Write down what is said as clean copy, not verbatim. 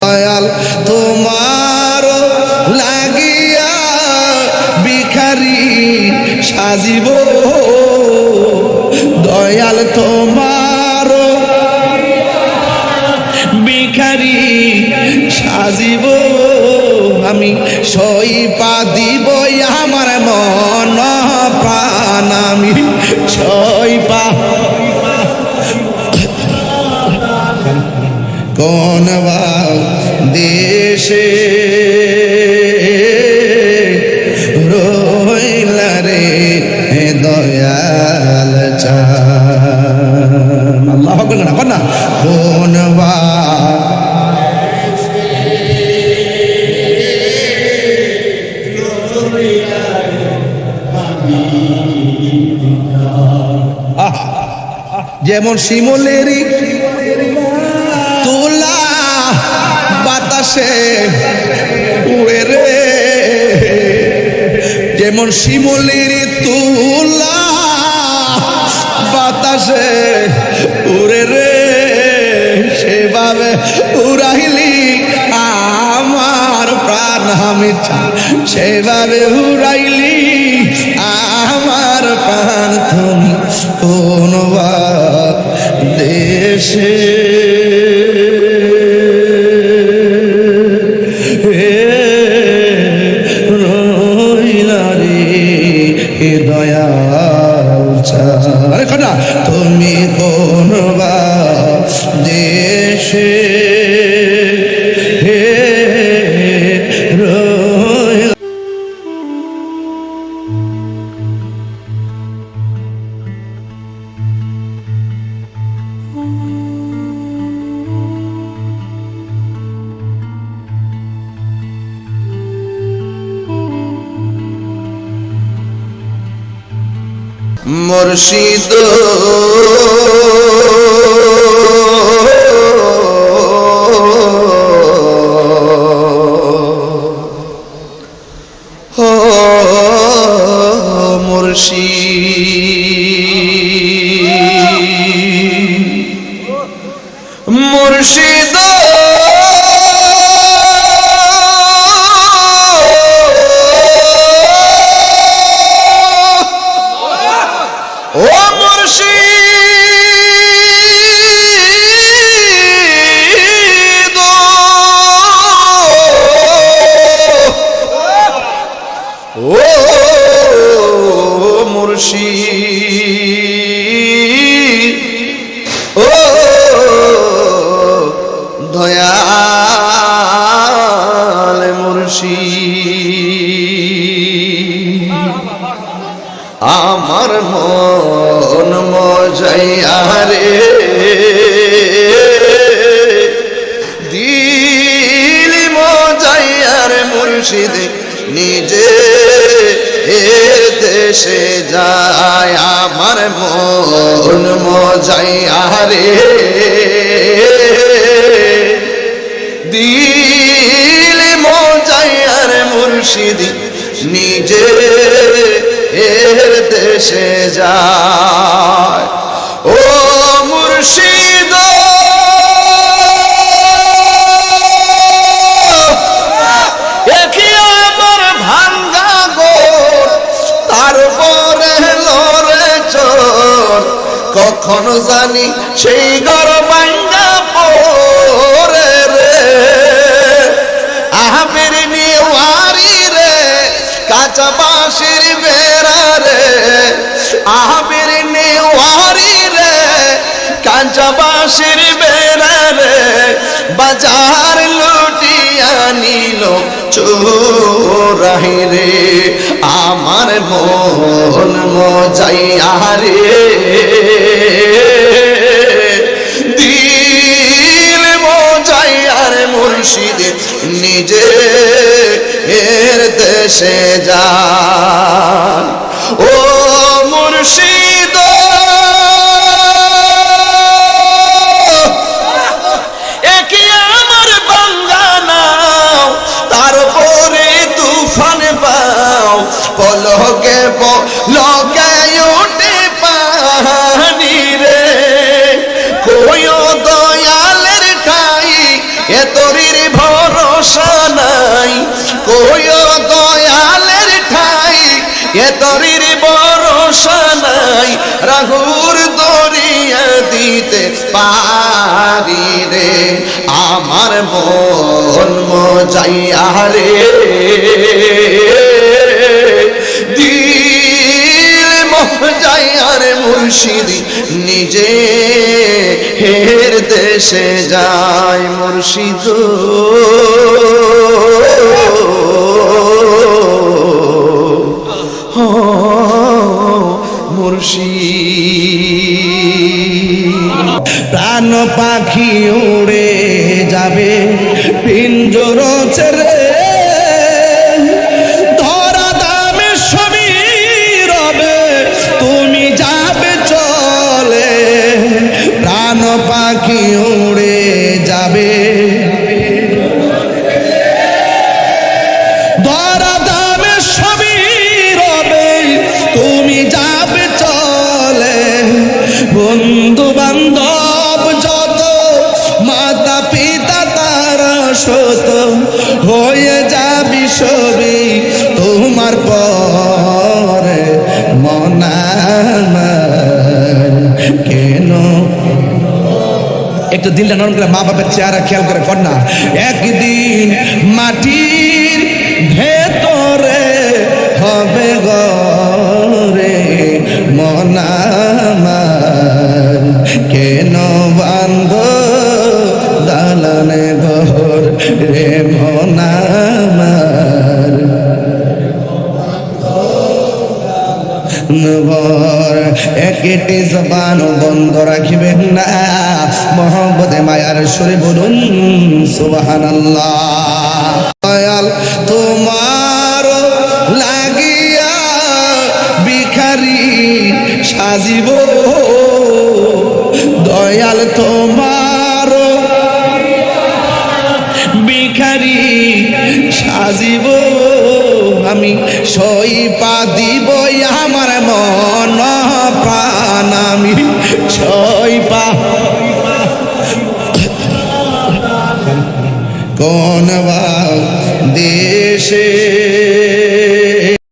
দয়াল তোমার লাগিয়া ভিখারি সাজিব, দয়াল তোমার ভিখারি সাজিব, আমি সইপা দিব আমার মন প্রাণ, আমি সইপা কোন দেশে রইলা রে দয়াল চান। আল্লাহ বলেন না কোন যেমন শিমলেরই তুলা বাতাসে উড়ে রে, যেমন শিমলের তুলা বাতাসে উড়ে রে, সেভাবে উড়াইলি আমার প্রাণ, আমি সেভাবে উড়াইলি আমার প্রাণ। তুমি কোন দেশে রইলা রে দয়াল চান। আরে কথা তুমি কোন দেশে মুর্শিদ ও মুর্শিদ, মুর্শিদ ও মুর্শিদ, ও মুর্শিদ, ও দয়াল মুর্শিদ, আমার মন মজাইয়া রে দিল মজাইয়া রে মুর্শিদ, নিজে দেশে যায় আমার মন মজাইয়া রে দিল মজাইয়া রে মুর্শিদ, নিজে দেশে যায়। ও মুর্শিদ একই আমার ভাঙ্গা গোর, তারপরে লড়ে চোর, কখনো জানি সেই ঘর ভাঙ্গা পড়ে রে, আহমের নিওয়ারি রে কাঁচা বাঁশের বেড়া রে, আহমের নেওয়ারি রে কাঁচা বাঁশের বেড়া রে, বাজার লুটিয়া নিল চোরাই রে, আমার মন মজাইয়া রে দিল মজাইয়া রে মুর্শিদ, নিজে দেশে যান। ও মুর্শিদ একই আমার বাংলা নাও, তারপরে তুফান পাও, পলকে পলকে উঠে পানি রে, কই দয়ালের ঠাই এ তরির ভরসা নাই, কই দয়ালের ঠাই এ তরির ভরসা নাই, রাহুর দরিয়া দিতে পারি রে আমার মন মজাইয়া রে, দিল মজাইয়ার মুর্শিদি নিজে হের দেশে যায় মুর্শিদ প্রাণ পাখি উড়ে যাবে পিঞ্জর ছেড়ে, ধরা দামে সবই রবে তুমি যাবে চলে, প্রাণ পাখি উড়ে যাবে ধরা দামে সবই রবে তুমি যাবে চলে, বন্ধু বান্ধব যত মাতা পিতা তারা শত হয়ে যাবি সবই তোমার পরে মন আমার কেন। একটু দিলটা নরম করে মা বাবার চেহারা খেয়াল করে কর না, একদিন মাটির ভেতরে হবে গরে মন আমার কেন বান্ধ দালানে ঘর রে মন আমার, একটি জবান বন্ধ রাখিবেন না, মোহাম্মদে মায়ার সুরে বলুন সুবহানাল্লাহ। দয়াল তোমার লাগিয়া ভিখারি সাজিব, দয়াল তোমার ভিখারি সাজিব, আমি সইপা দিব আমার মন প্রাণ, আমি সইপা কোন দেশে